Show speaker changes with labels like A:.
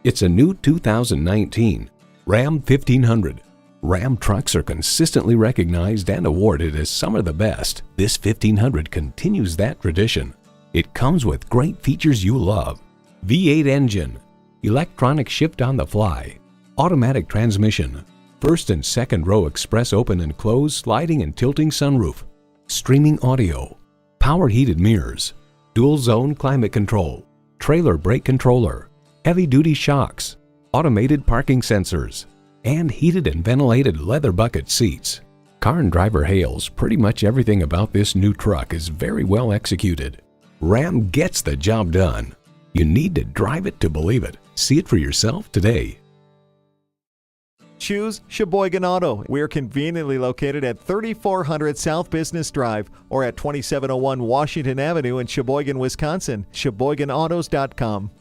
A: It's a new 2019 Ram 1500. Ram trucks are consistently recognized and awarded as some of the best. This 1500 continues that tradition. It comes with great features you love. V8 engine, electronic shift on the fly, automatic transmission, first and second row express open and close sliding and tilting sunroof, streaming audio, power heated mirrors, dual zone climate control, trailer brake controller, heavy duty shocks, automated parking sensors, and heated and ventilated leather bucket seats. Car and Driver hails pretty much everything about this new truck is very well executed. Ram gets the job done. You need to drive it to believe it. See it for yourself today.
B: Choose Sheboygan Auto. We're conveniently located at 3400 South Business Drive or at 2701 Washington Avenue in Sheboygan, Wisconsin. SheboyganAutos.com.